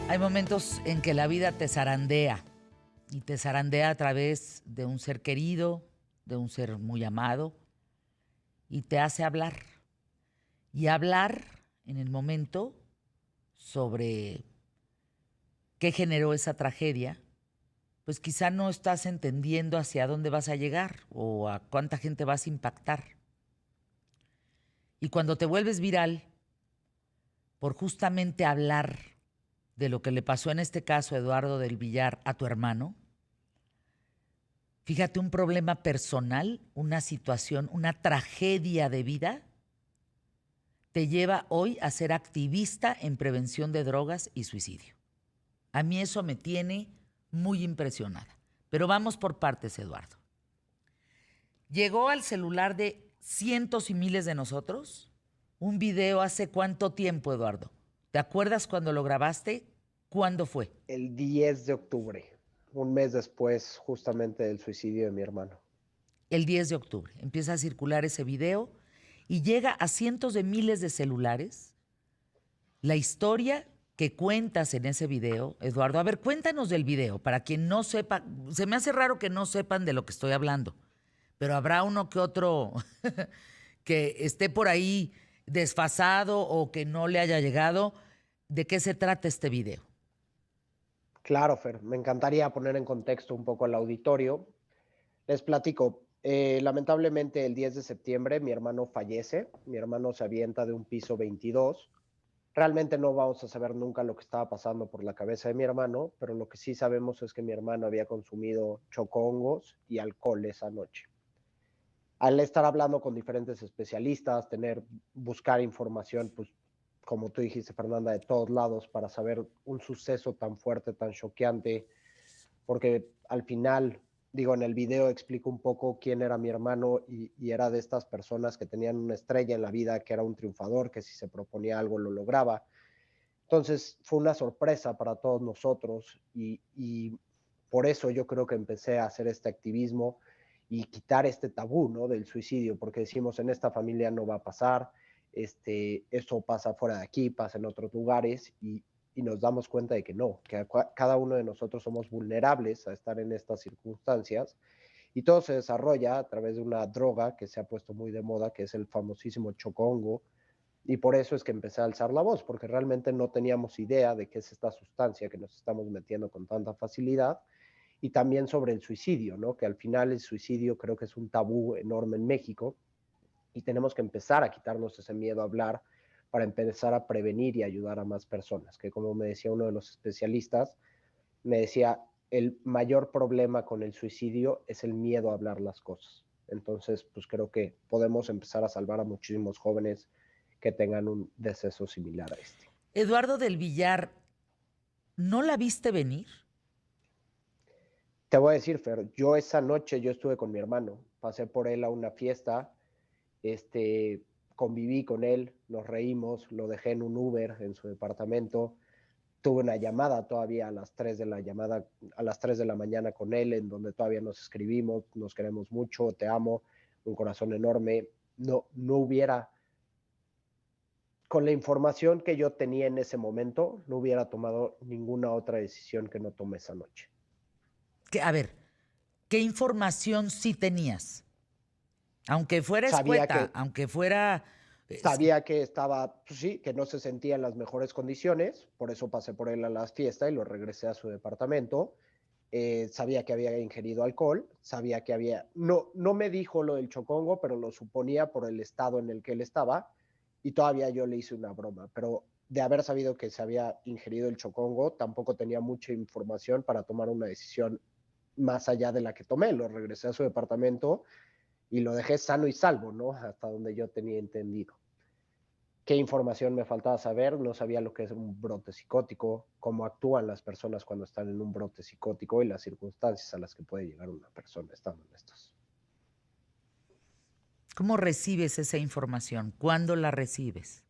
Hay momentos en que la vida te zarandea y te zarandea a través de un ser querido, de un ser muy amado y te hace hablar. Y hablar en el momento sobre qué generó esa tragedia, pues quizá no estás entendiendo hacia dónde vas a llegar o a cuánta gente vas a impactar. Y cuando te vuelves viral por justamente hablar de lo que le pasó en este caso a Eduardo del Villar a tu hermano, fíjate, un problema personal, una situación, una tragedia de vida, te lleva hoy a ser activista en prevención de drogas y suicidio. A mí eso me tiene muy impresionada. Pero vamos por partes, Eduardo. Llegó al celular de cientos y miles de nosotros un video hace cuánto tiempo, Eduardo. ¿Te acuerdas cuando lo grabaste? ¿Cuándo fue? El 10 de octubre, un mes después justamente del suicidio de mi hermano. El 10 de octubre. Empieza a circular ese video y llega a cientos de miles de celulares. La historia que cuentas en ese video, Eduardo. A ver, cuéntanos del video, para quien no sepa. Se me hace raro que no sepan de lo que estoy hablando, pero habrá uno que otro que esté por ahí desfasado o que no le haya llegado. ¿De qué se trata este video? Claro, Fer, me encantaría poner en contexto un poco al auditorio. Les platico, lamentablemente el 10 de septiembre mi hermano fallece, mi hermano se avienta de un piso 22. Realmente no vamos a saber nunca lo que estaba pasando por la cabeza de mi hermano, pero lo que sí sabemos es que mi hermano había consumido chocongos y alcohol esa noche. Al estar hablando con diferentes especialistas, buscar información, pues como tú dijiste, Fernanda, de todos lados para saber un suceso tan fuerte, tan choqueante, porque al final, digo, en el video explico un poco quién era mi hermano y era de estas personas que tenían una estrella en la vida, que era un triunfador, que si se proponía algo lo lograba. Entonces fue una sorpresa para todos nosotros y por eso yo creo que empecé a hacer este activismo y quitar este tabú, ¿no? Del suicidio, porque decimos en esta familia no va a pasar, esto pasa fuera de aquí, pasa en otros lugares y nos damos cuenta de que no, que cada uno de nosotros somos vulnerables a estar en estas circunstancias y todo se desarrolla a través de una droga que se ha puesto muy de moda, que es el famosísimo chocongo, y por eso es que empecé a alzar la voz, porque realmente no teníamos idea de qué es esta sustancia que nos estamos metiendo con tanta facilidad. Y también sobre el suicidio, ¿no? Que al final el suicidio creo que es un tabú enorme en México y tenemos que empezar a quitarnos ese miedo a hablar para empezar a prevenir y ayudar a más personas. Que como me decía uno de los especialistas, me decía, el mayor problema con el suicidio es el miedo a hablar las cosas. Entonces, pues creo que podemos empezar a salvar a muchísimos jóvenes que tengan un deceso similar a este. Eduardo del Villar, ¿no la viste venir? Te voy a decir, Fer, yo esa noche yo estuve con mi hermano, pasé por él a una fiesta, este, conviví con él, nos reímos, lo dejé en un Uber en su departamento, tuve una llamada todavía a las 3 de la mañana con él, en donde todavía nos escribimos, nos queremos mucho, te amo, un corazón enorme. No hubiera, con la información que yo tenía en ese momento, no hubiera tomado ninguna otra decisión que no tomé esa noche. A ver, ¿qué información sí tenías? Aunque fuera Sabía escueta, que aunque fuera... sí. Sabía que estaba, pues sí, que no se sentía en las mejores condiciones, por eso pasé por él a la fiesta y lo regresé a su departamento. Sabía que había ingerido alcohol, sabía que había, no me dijo lo del chocongo, pero lo suponía por el estado en el que él estaba y todavía yo le hice una broma, pero de haber sabido que se había ingerido el chocongo, tampoco tenía mucha información para tomar una decisión más allá de la que tomé. Lo regresé a su departamento y lo dejé sano y salvo, ¿no? Hasta donde yo tenía entendido. ¿Qué información me faltaba saber? No sabía lo que es un brote psicótico, cómo actúan las personas cuando están en un brote psicótico y las circunstancias a las que puede llegar una persona estando en estos. ¿Cómo recibes esa información? ¿Cuándo la recibes?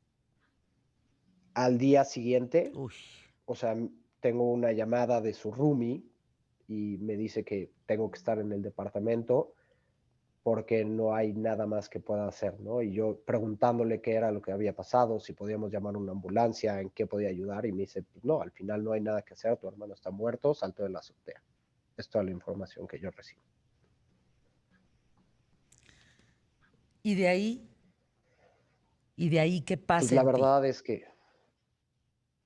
Al día siguiente, Uy, o sea, tengo una llamada de su roomie y me dice que tengo que estar en el departamento porque no hay nada más que pueda hacer, ¿no? Y yo preguntándole qué era lo que había pasado, si podíamos llamar una ambulancia, en qué podía ayudar, y me dice, pues no, al final no hay nada que hacer, tu hermano está muerto, saltó de la azotea. Es toda la información que yo recibo. Y de ahí, ¿qué Pues pasa la en ti? verdad es que,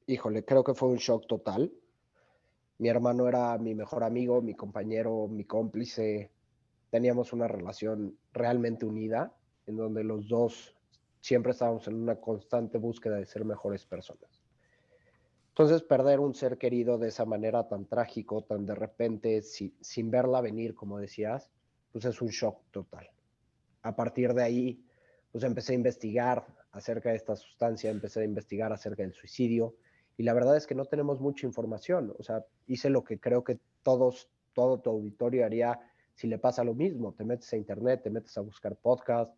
híjole, creo que fue un shock total. Mi hermano era mi mejor amigo, mi compañero, mi cómplice. Teníamos una relación realmente unida, en donde los dos siempre estábamos en una constante búsqueda de ser mejores personas. Entonces, perder un ser querido de esa manera tan trágico, tan de repente, sin verla venir, como decías, pues es un shock total. A partir de ahí, pues empecé a investigar acerca de esta sustancia, empecé a investigar acerca del suicidio, y la verdad es que no tenemos mucha información. O sea, hice lo que creo que todo tu auditorio haría si le pasa lo mismo. Te metes a internet, te metes a buscar podcasts,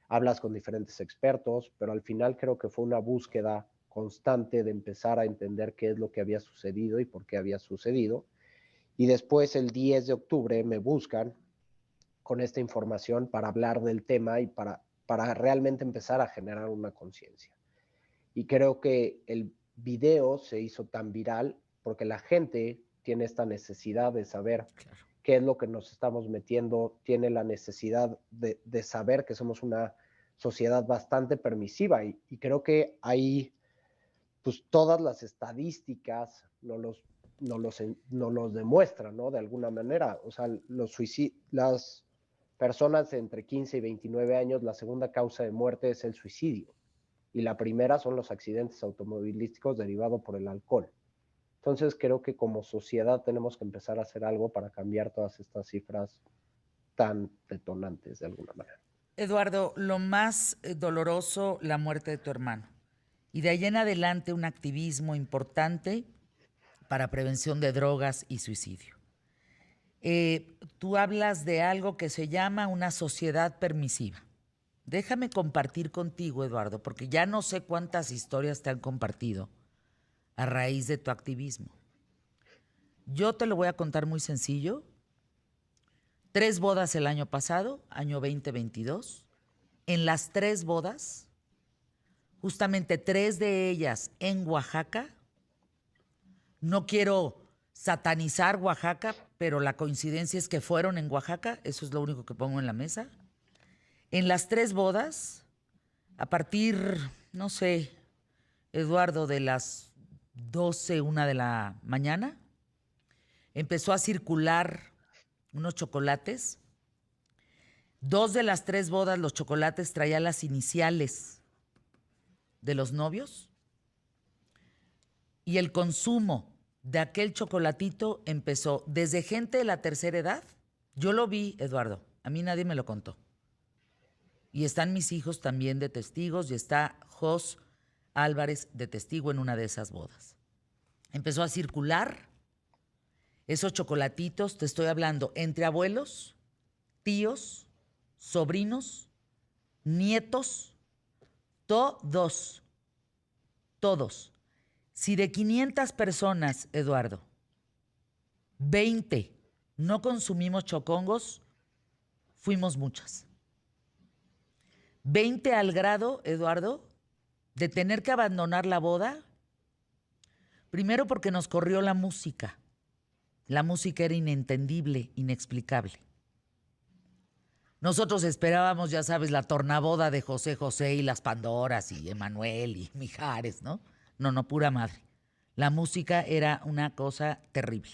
hablas con diferentes expertos, pero al final creo que fue una búsqueda constante de empezar a entender qué es lo que había sucedido y por qué había sucedido. Y después, el 10 de octubre, me buscan con esta información para hablar del tema y para realmente empezar a generar una conciencia. Y creo que el video se hizo tan viral porque la gente tiene esta necesidad de saber Claro. qué es lo que nos estamos metiendo, tiene la necesidad de saber que somos una sociedad bastante permisiva, y creo que ahí pues todas las estadísticas nos los demuestran, ¿no? De alguna manera. O sea, las personas entre 15 y 29 años, la segunda causa de muerte es el suicidio. Y la primera son los accidentes automovilísticos derivados por el alcohol. Entonces creo que como sociedad tenemos que empezar a hacer algo para cambiar todas estas cifras tan detonantes de alguna manera. Eduardo, lo más doloroso, la muerte de tu hermano. Y de ahí en adelante un activismo importante para prevención de drogas y suicidio. Tú hablas de algo que se llama una sociedad permisiva. Déjame compartir contigo, Eduardo, porque ya no sé cuántas historias te han compartido a raíz de tu activismo. Yo te lo voy a contar muy sencillo. 3 bodas el año pasado, año 2022. En las 3 bodas, justamente 3 de ellas en Oaxaca. No quiero satanizar Oaxaca, pero la coincidencia es que fueron en Oaxaca, eso es lo único que pongo en la mesa. En las 3 bodas, a partir, no sé, Eduardo, de las 12, 1 de la mañana, empezó a circular unos chocolates. 2 de las 3 bodas, los chocolates traían las iniciales de los novios, y el consumo de aquel chocolatito empezó desde gente de la tercera edad. Yo lo vi, Eduardo, a mí nadie me lo contó. Y están mis hijos también de testigos, y está Jos Álvarez de testigo en una de esas bodas. Empezó a circular esos chocolatitos, te estoy hablando, entre abuelos, tíos, sobrinos, nietos, todos, todos. Si de 500 personas, Eduardo, 20 no consumimos chocongos, fuimos muchas. 20 al grado, Eduardo, de tener que abandonar la boda, primero porque nos corrió la música. La música era inentendible, inexplicable. Nosotros esperábamos, ya sabes, la tornaboda de José José y las Pandoras y Emanuel y Mijares, ¿no? No, pura madre. La música era una cosa terrible.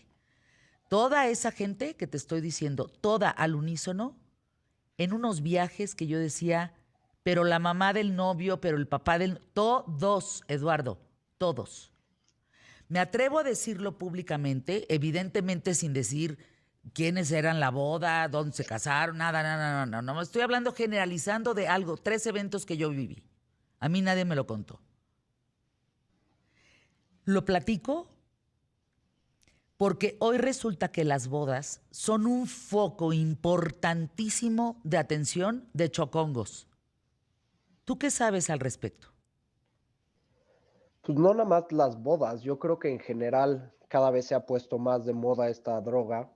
Toda esa gente que te estoy diciendo, toda al unísono, en unos viajes que yo decía, pero la mamá del novio, pero el papá del... Todos, Eduardo, todos. Me atrevo a decirlo públicamente, evidentemente sin decir quiénes eran la boda, dónde se casaron, nada, no. Estoy hablando generalizando de algo, 3 eventos que yo viví. A mí nadie me lo contó. Lo platico porque hoy resulta que las bodas son un foco importantísimo de atención de chocongos. ¿Tú qué sabes al respecto? Pues no nada más las bodas, yo creo que en general cada vez se ha puesto más de moda esta droga,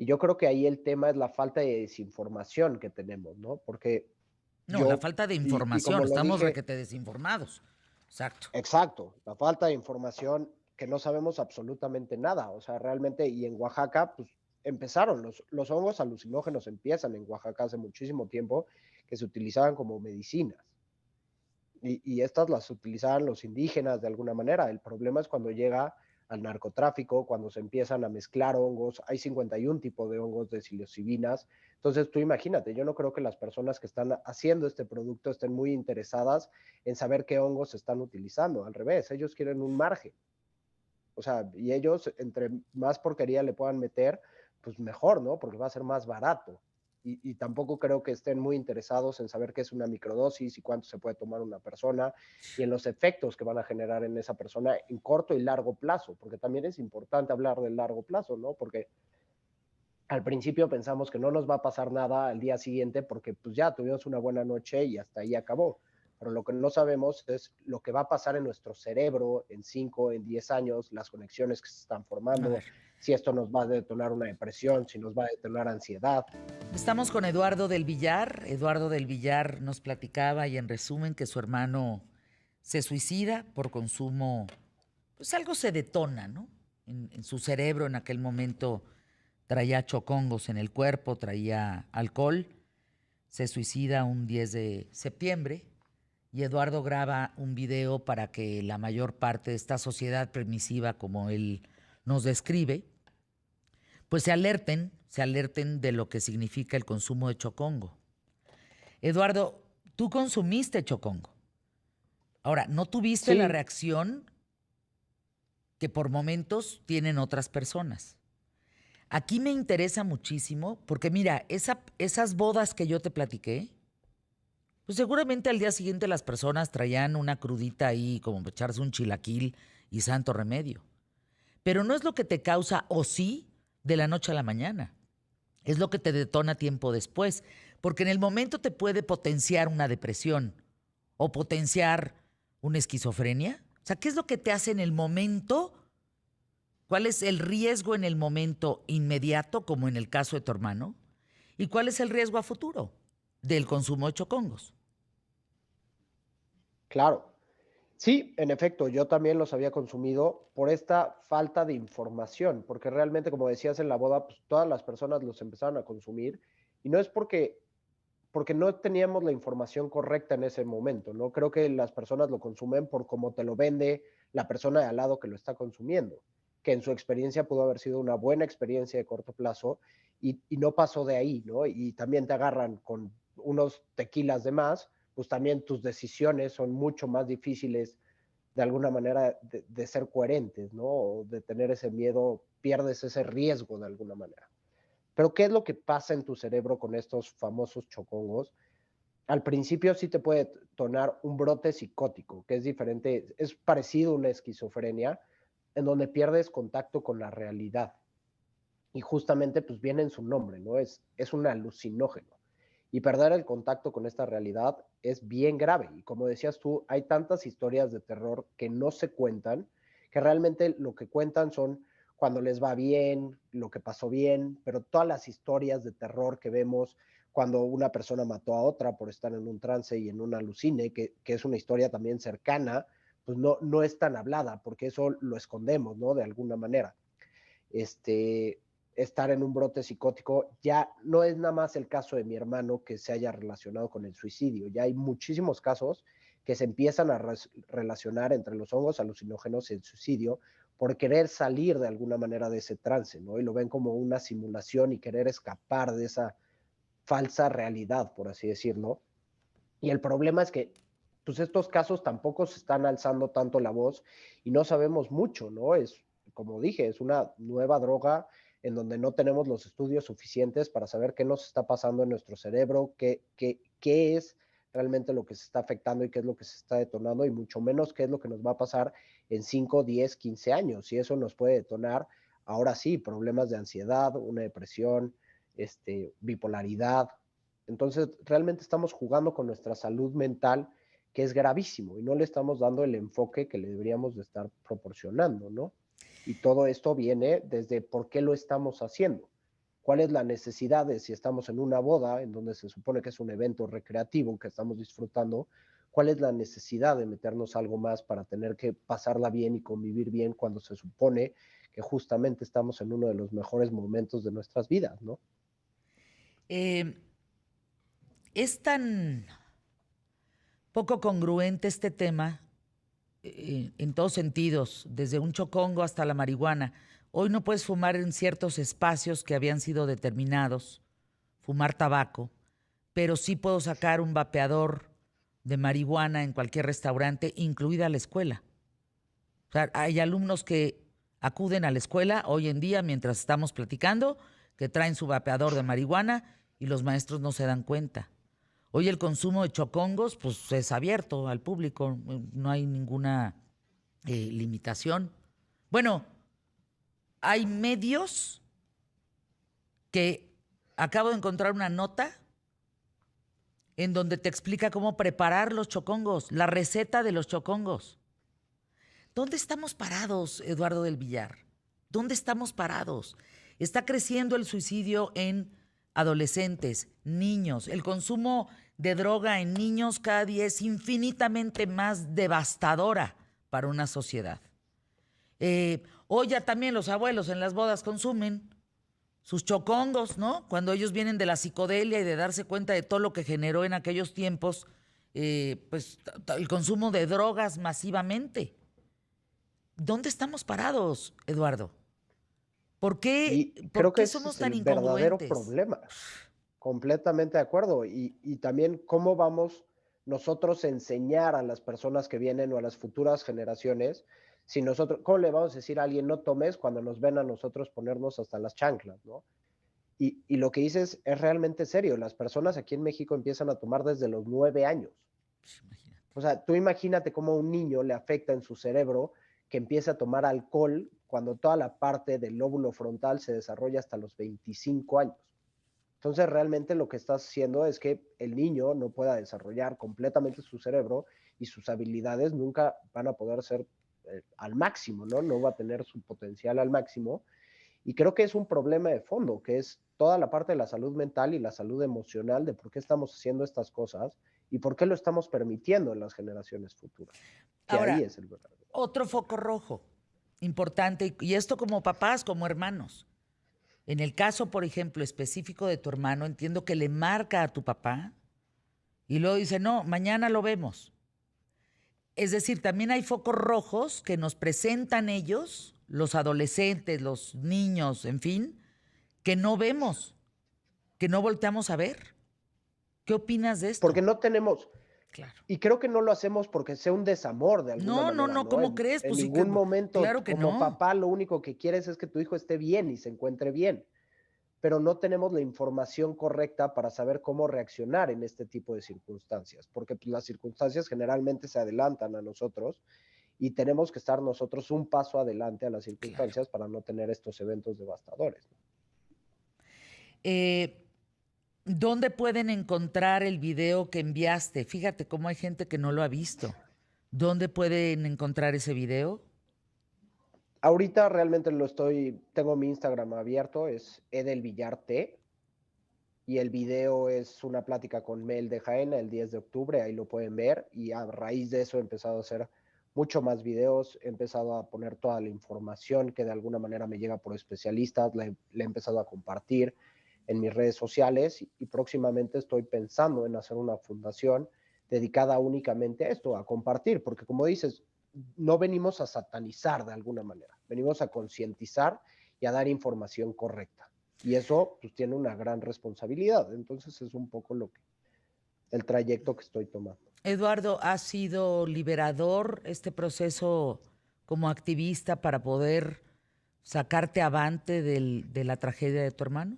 Y yo creo que ahí el tema es la falta de desinformación que tenemos, ¿no? Porque No, la yo, falta de y información, como lo estamos dije, requete desinformados. Exacto. exacto, la falta de información que no sabemos absolutamente nada, o sea, realmente, y en Oaxaca, pues empezaron, los hongos alucinógenos empiezan en Oaxaca hace muchísimo tiempo, que se utilizaban como medicinas. Y estas las utilizaban los indígenas de alguna manera. El problema es cuando llega al narcotráfico, cuando se empiezan a mezclar hongos. Hay 51 tipos de hongos de psilocibinas. Entonces tú imagínate, yo no creo que las personas que están haciendo este producto estén muy interesadas en saber qué hongos se están utilizando. Al revés, ellos quieren un margen. O sea, y ellos, entre más porquería le puedan meter, pues mejor, ¿no? Porque va a ser más barato. Y tampoco creo que estén muy interesados en saber qué es una microdosis y cuánto se puede tomar una persona y en los efectos que van a generar en esa persona en corto y largo plazo, porque también es importante hablar del largo plazo, ¿no? Porque al principio pensamos que no nos va a pasar nada al día siguiente porque pues ya tuvimos una buena noche y hasta ahí acabó. Pero lo que no sabemos es lo que va a pasar en nuestro cerebro en 5, en 10 años, las conexiones que se están A formando, ver, si esto nos va a detonar una depresión, si nos va a detonar ansiedad. estamos con Eduardo del Villar. Eduardo del Villar nos platicaba y en resumen que su hermano se suicida por consumo, pues algo se detona, ¿no? En su cerebro en aquel momento traía chocongos en el cuerpo, traía alcohol, se suicida un 10 de septiembre y Eduardo graba un video para que la mayor parte de esta sociedad permisiva, como él nos describe, pues se alerten de lo que significa el consumo de chocongo. Eduardo, tú consumiste chocongo. Ahora, no tuviste la Sí, reacción que por momentos tienen otras personas. Aquí me interesa muchísimo porque mira, esas bodas que yo te platiqué, pues seguramente al día siguiente las personas traían una crudita ahí como para echarse un chilaquil y santo remedio. Pero no es lo que te causa o sí de la noche a la mañana. Es lo que te detona tiempo después. Porque en el momento te puede potenciar una depresión o potenciar una esquizofrenia. O sea, ¿qué es lo que te hace en el momento? ¿Cuál es el riesgo en el momento inmediato, como en el caso de tu hermano? ¿Y cuál es el riesgo a futuro del consumo de chocongos? claro. Sí, en efecto, yo también los había consumido por esta falta de información, porque realmente, como decías en la boda, pues todas las personas los empezaron a consumir y no es porque no teníamos la información correcta en ese momento, ¿no? Creo que las personas lo consumen por cómo te lo vende la persona de al lado que lo está consumiendo, que en su experiencia pudo haber sido una buena experiencia de corto plazo y no pasó de ahí, ¿no? Y también te agarran con unos tequilas de más, pues también tus decisiones son mucho más difíciles de alguna manera de ser coherentes, ¿no? O de tener ese miedo, pierdes ese riesgo de alguna manera. Pero ¿qué es lo que pasa en tu cerebro con estos famosos chocongos? Al principio sí te puede tonar un brote psicótico, que es diferente, es parecido a una esquizofrenia, en donde pierdes contacto con la realidad. Y justamente pues viene en su nombre, ¿no? Es un alucinógeno. Y perder el contacto con esta realidad es bien grave. Y como decías tú, hay tantas historias de terror que no se cuentan, que realmente lo que cuentan son cuando les va bien, lo que pasó bien, pero todas las historias de terror que vemos cuando una persona mató a otra por estar en un trance y en un alucine, que es una historia también cercana, pues no es tan hablada, porque eso lo escondemos, ¿no? De alguna manera. Este, estar en un brote psicótico, ya no es nada más el caso de mi hermano que se haya relacionado con el suicidio, ya hay muchísimos casos que se empiezan a relacionar entre los hongos alucinógenos y el suicidio por querer salir de alguna manera de ese trance, ¿no? Y lo ven como una simulación y querer escapar de esa falsa realidad, por así decirlo. Y el problema es que pues estos casos tampoco se están alzando tanto la voz y no sabemos mucho, ¿no? Es, como dije, es una nueva droga en donde no tenemos los estudios suficientes para saber qué nos está pasando en nuestro cerebro, qué es realmente lo que se está afectando y qué es lo que se está detonando y mucho menos qué es lo que nos va a pasar en 5, 10, 15 años. Y eso nos puede detonar, ahora sí, problemas de ansiedad, una depresión, bipolaridad, entonces, realmente estamos jugando con nuestra salud mental, que es gravísimo, y no le estamos dando el enfoque que le deberíamos de estar proporcionando, ¿no? Y todo esto viene desde por qué lo estamos haciendo. ¿Cuál es la necesidad de si estamos en una boda, en donde se supone que es un evento recreativo que estamos disfrutando? ¿Cuál es la necesidad de meternos algo más para tener que pasarla bien y convivir bien cuando se supone que justamente estamos en uno de los mejores momentos de nuestras vidas, ¿no? Eh, es tan poco congruente este tema en todos sentidos, desde un chocongo hasta la marihuana. Hoy no puedes fumar en ciertos espacios que habían sido determinados, fumar tabaco, pero sí puedo sacar un vapeador de marihuana en cualquier restaurante, incluida la escuela. O sea, hay alumnos que acuden a la escuela hoy en día mientras estamos platicando, que traen su vapeador de marihuana y los maestros no se dan cuenta. Hoy el consumo de chocongos pues es abierto al público, no hay ninguna limitación. Bueno, hay medios que acabo de encontrar una nota en donde te explica cómo preparar los chocongos, la receta de los chocongos. ¿Dónde estamos parados, Eduardo del Villar? ¿Dónde estamos parados? Está creciendo el suicidio en adolescentes, niños. El consumo de droga en niños cada día es infinitamente más devastadora para una sociedad. Hoy ya también los abuelos en las bodas consumen sus chocongos, ¿no? Cuando ellos vienen de la psicodelia y de darse cuenta de todo lo que generó en aquellos tiempos, pues el consumo de drogas masivamente. ¿Dónde estamos parados, Eduardo? Y ¿Por creo que qué ese somos es tan el verdadero incongruentes? problema. Completamente de acuerdo. Y también cómo vamos nosotros a enseñar a las personas que vienen o a las futuras generaciones, si nosotros, ¿cómo le vamos a decir a alguien no tomes cuando nos ven a nosotros ponernos hasta las chanclas, ¿no? Y lo que dices es realmente serio. Las personas aquí en México empiezan a tomar desde los 9 años. O sea, tú imagínate cómo a un niño le afecta en su cerebro que empiece a tomar alcohol cuando toda la parte del lóbulo frontal se desarrolla hasta los 25 años. Entonces, realmente lo que estás haciendo es que el niño no pueda desarrollar completamente su cerebro y sus habilidades nunca van a poder ser al máximo, ¿no? No va a tener su potencial al máximo. Y creo que es un problema de fondo, que es toda la parte de la salud mental y la salud emocional de por qué estamos haciendo estas cosas y por qué lo estamos permitiendo en las generaciones futuras. Que ahí Ahora, es el verdadero. otro foco rojo importante, y esto como papás, como hermanos. En el caso, por ejemplo, específico de tu hermano, entiendo que le marca a tu papá y luego dice, no, mañana lo vemos. Es decir, también hay focos rojos que nos presentan ellos, los adolescentes, los niños, en fin, que no vemos, que no volteamos a ver. ¿Qué opinas de Porque esto? no tenemos, Claro. y creo que no lo hacemos porque sea un desamor de alguna No, no, manera, no, ¿no? ¿cómo crees? En Pues sí que, ningún momento, claro que como no. papá, lo único que quieres es que tu hijo esté bien y se encuentre bien, pero no tenemos la información correcta para saber cómo reaccionar en este tipo de circunstancias, porque pues, las circunstancias generalmente se adelantan a nosotros y tenemos que estar nosotros un paso adelante a las Claro. circunstancias para no tener estos eventos devastadores. Eh, ¿Dónde pueden encontrar el video que enviaste? Fíjate cómo hay gente que no lo ha visto. ¿Dónde pueden encontrar ese video? Ahorita realmente tengo mi Instagram abierto, es edelvillart, y el video es una plática con Mel de Jaena el 10 de octubre, ahí lo pueden ver, y a raíz de eso he empezado a hacer mucho más videos, he empezado a poner toda la información que de alguna manera me llega por especialistas, le he empezado a compartir en mis redes sociales y próximamente estoy pensando en hacer una fundación dedicada únicamente a esto, a compartir, porque como dices, no venimos a satanizar de alguna manera, venimos a concientizar y a dar información correcta. Y eso pues tiene una gran responsabilidad. Entonces es un poco el trayecto que estoy tomando. Eduardo, ¿ha sido liberador este proceso como activista para poder sacarte avante de la tragedia de tu hermano?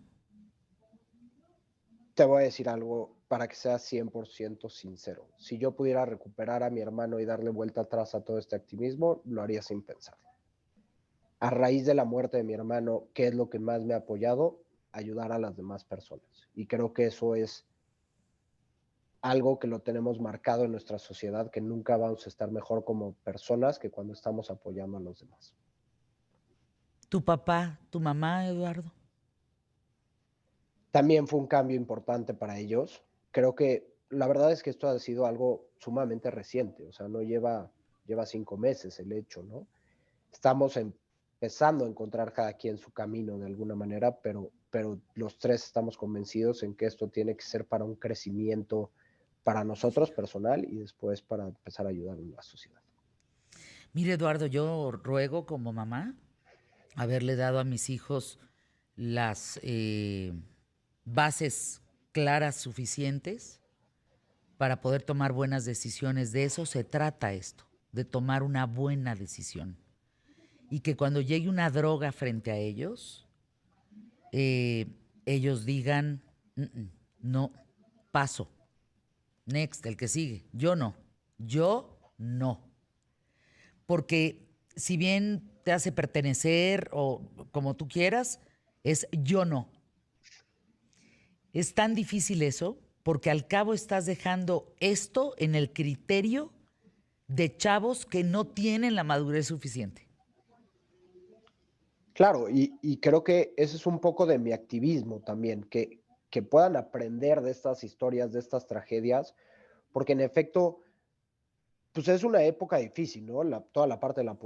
Te voy a decir algo para que sea 100% sincero. Si yo pudiera recuperar a mi hermano y darle vuelta atrás a todo este activismo, lo haría sin pensar. A raíz de la muerte de mi hermano, ¿qué es lo que más me ha apoyado? Ayudar a las demás personas. Y creo que eso es algo que lo tenemos marcado en nuestra sociedad, que nunca vamos a estar mejor como personas que cuando estamos apoyando a los demás. ¿Tu papá, tu mamá, Eduardo? También fue un cambio importante para ellos. Creo que la verdad es que esto ha sido algo sumamente reciente, o sea, no lleva 5 meses el hecho, ¿no? Estamos empezando a encontrar cada quien su camino de alguna manera, pero los tres estamos convencidos en que esto tiene que ser para un crecimiento para nosotros personal y después para empezar a ayudar a la sociedad. Mire, Eduardo, yo ruego como mamá haberle dado a mis hijos las bases claras suficientes para poder tomar buenas decisiones. De eso se trata esto, de tomar una buena decisión. Y que cuando llegue una droga frente a ellos, eh, ellos digan, no, paso, next, el que sigue, yo no. Porque si bien te hace pertenecer o como tú quieras, es yo no. Es tan difícil eso porque al cabo estás dejando esto en el criterio de chavos que no tienen la madurez suficiente. Claro, y creo que ese es un poco de mi activismo también, que puedan aprender de estas historias, de estas tragedias, porque en efecto, pues es una época difícil, ¿no? Toda la parte de la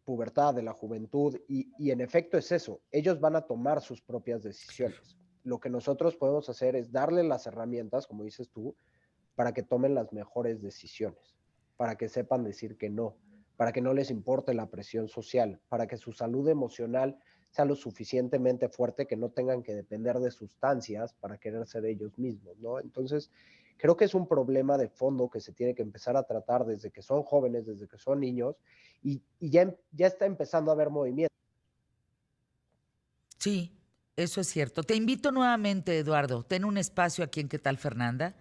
pubertad, de la juventud, y en efecto es eso, ellos van a tomar sus propias Claro. decisiones. Lo que nosotros podemos hacer es darle las herramientas, como dices tú, para que tomen las mejores decisiones, para que sepan decir que no, para que no les importe la presión social, para que su salud emocional sea lo suficientemente fuerte que no tengan que depender de sustancias para querer ser ellos mismos, ¿no? Entonces, creo que es un problema de fondo que se tiene que empezar a tratar desde que son jóvenes, desde que son niños, y ya está empezando a haber movimiento. Sí, eso es cierto. Te invito nuevamente, Eduardo, ten un espacio aquí en ¿Qué tal, Fernanda?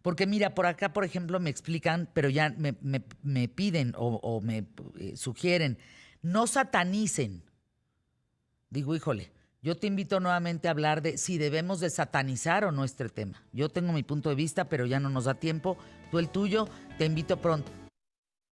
Porque mira, por acá, por ejemplo, me explican, pero ya me piden o me sugieren, no satanicen. Digo, híjole, yo te invito nuevamente a hablar de si debemos de satanizar o no este tema. Yo tengo mi punto de vista, pero ya no nos da tiempo. Tú el tuyo, te invito pronto.